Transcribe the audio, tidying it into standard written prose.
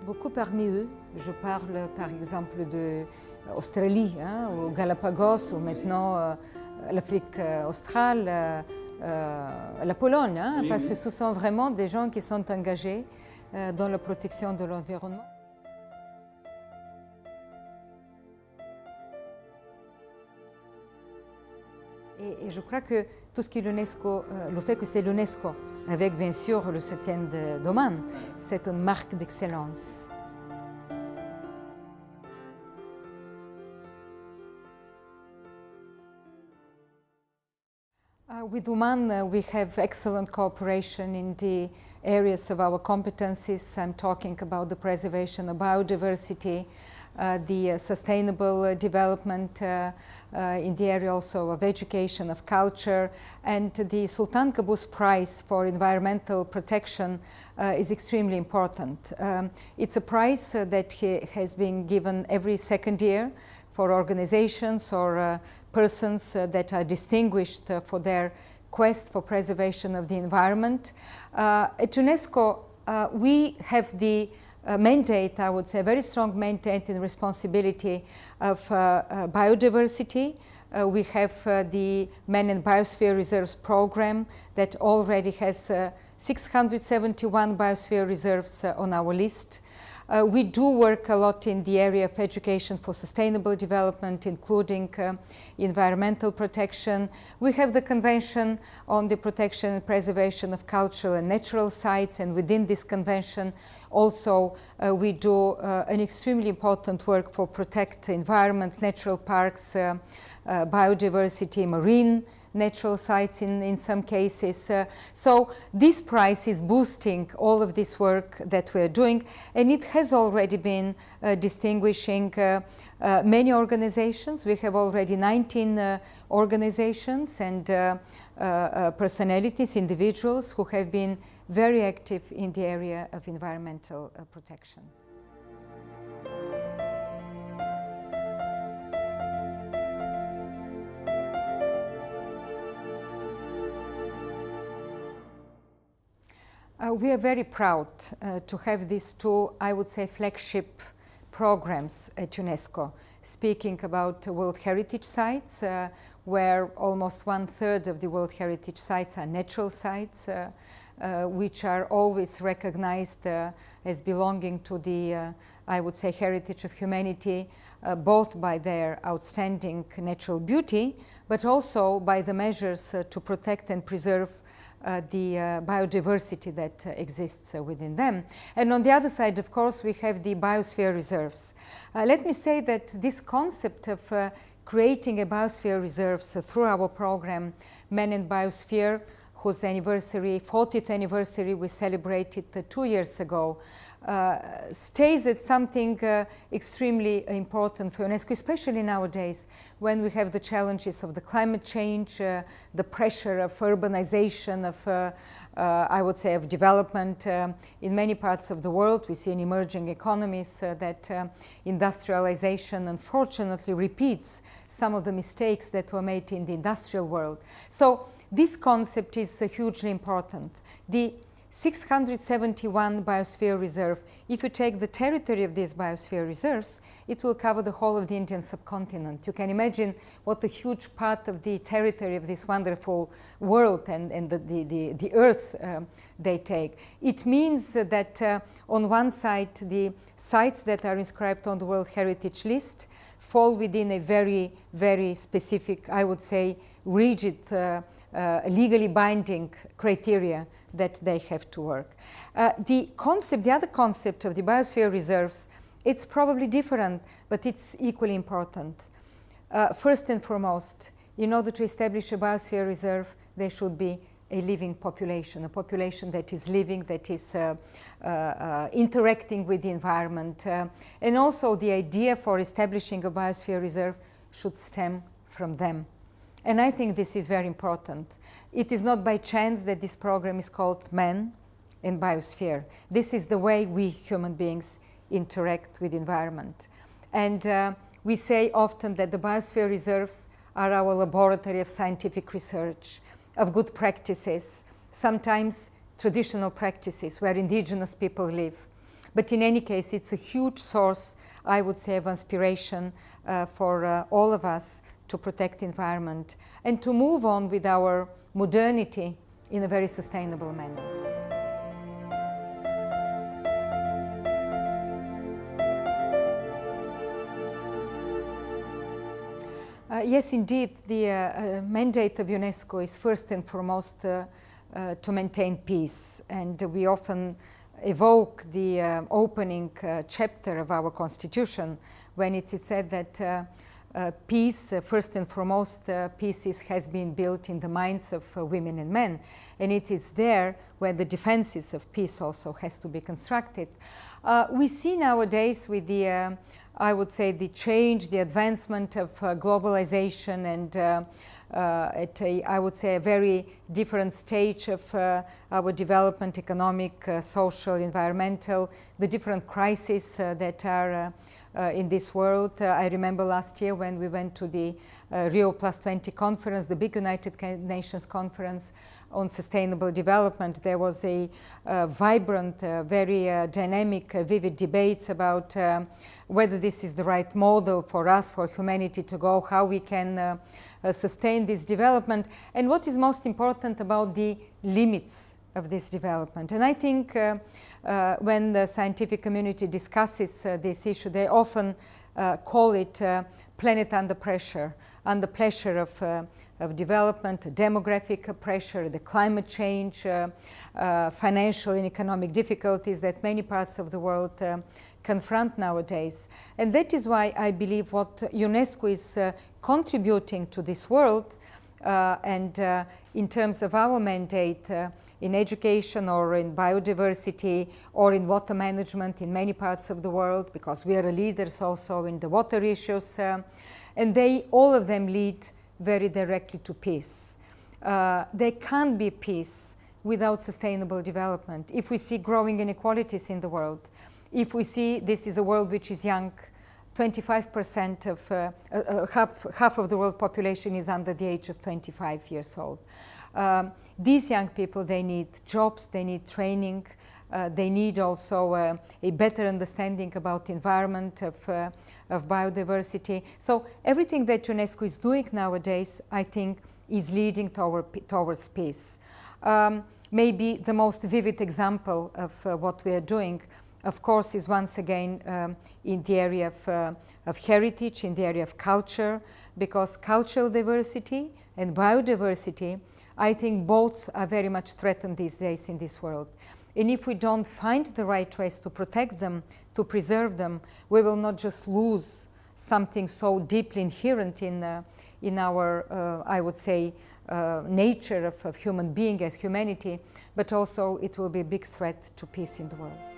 Beaucoup parmi eux, je parle par exemple d'Australie, aux Galapagos, ou maintenant l'Afrique australe, la Pologne, parce que ce sont vraiment des gens qui sont engagés dans la protection de l'environnement. Et je crois que tout ce qui est l'UNESCO, le fait que c'est l'UNESCO, avec bien sûr le soutien d'Oman, c'est une marque d'excellence. With Oman, we have excellent cooperation in the areas of our competencies. I'm talking about the preservation of biodiversity, the sustainable development in the area also of education, of culture, and the Sultan Qaboos Prize for Environmental Protection is extremely important. It's a prize that has been given every second year for organizations or persons that are distinguished for their quest for preservation of the environment. At UNESCO, we have the mandate, I would say, a very strong mandate and responsibility of biodiversity. We have the Man and Biosphere Reserves program that already has 671 biosphere reserves on our list. We do work a lot in the area of education for sustainable development, including environmental protection. We have the Convention on the Protection and Preservation of Cultural and Natural Sites, and within this convention also we do an extremely important work for protect environment, natural parks, biodiversity, marine natural sites in some cases. So this prize is boosting all of this work that we're doing, and it has already been distinguishing many organizations. We have already 19 organizations and personalities, individuals who have been very active in the area of environmental protection. We are very proud to have these two, I would say, flagship programs at UNESCO, speaking about World Heritage Sites, where almost 1/3 of the World Heritage Sites are natural sites, which are always recognized as belonging to the, I would say, heritage of humanity, both by their outstanding natural beauty, but also by the measures to protect and preserve the biodiversity that exists within them. And on the other side, of course, we have the biosphere reserves. Let me say that this concept of creating a biosphere reserves through our program, Man and Biosphere, whose anniversary, 40th anniversary, we celebrated 2 years ago, stays at something extremely important for UNESCO, especially nowadays when we have the challenges of the climate change, the pressure of urbanization, of I would say of development in many parts of the world. We see in emerging economies that industrialization unfortunately repeats some of the mistakes that were made in the industrial world. So this concept is hugely important. The 671 biosphere reserve, if you take the territory of these biosphere reserves, it will cover the whole of the Indian subcontinent. You can imagine what a huge part of the territory of this wonderful world and the earth they take. It means that on one side, the sites that are inscribed on the World Heritage List fall within a very, very specific, I would say, rigid, legally binding criteria that they have to work. The other concept of the biosphere reserves, it's probably different, but it's equally important. First and foremost, in order to establish a biosphere reserve, there should be a living population, a population that is living, that is interacting with the environment. And also the idea for establishing a biosphere reserve should stem from them. And I think this is very important. It is not by chance that this program is called Man and Biosphere. This is the way we human beings interact with the environment. And we say often that the biosphere reserves are our laboratory of scientific research, of good practices, sometimes traditional practices where indigenous people live. But in any case, it's a huge source, I would say, of inspiration for all of us to protect the environment and to move on with our modernity in a very sustainable manner. Yes, indeed, the mandate of UNESCO is first and foremost to maintain peace, and we often evoke the opening chapter of our Constitution when it is said that peace, first and foremost, peace has been built in the minds of women and men, and it is there where the defenses of peace also has to be constructed. We see nowadays with the I would say the change, the advancement of globalization and at a, I would say, a very different stage of our development, economic, social, environmental, the different crises that are in this world. I remember last year when we went to the Rio +20 conference, the big United Nations conference on sustainable development. There was a vibrant, very dynamic, vivid debates about whether this is the right model for us, for humanity to go, how we can sustain this development, and what is most important about the limits of this development. And I think when the scientific community discusses this issue, they often call it planet under pressure of development, demographic pressure, the climate change, financial and economic difficulties that many parts of the world confront nowadays. And that is why I believe what UNESCO is contributing to this world and in terms of our mandate in education or in biodiversity or in water management in many parts of the world, because we are leaders also in the water issues, and all of them lead very directly to peace. There can't be peace without sustainable development. If we see growing inequalities in the world, if we see this is a world which is young, 25% of half of the world population is under the age of 25 years old. These young people, they need jobs, they need training, they need also a better understanding about the environment, of biodiversity. So everything that UNESCO is doing nowadays, I think, is leading towards peace. Maybe the most vivid example of what we are doing, of course, is once again in the area of heritage, in the area of culture, because cultural diversity and biodiversity, I think both are very much threatened these days in this world. And if we don't find the right ways to protect them, to preserve them, we will not just lose something so deeply inherent in our, I would say, nature of human being as humanity, but also it will be a big threat to peace in the world.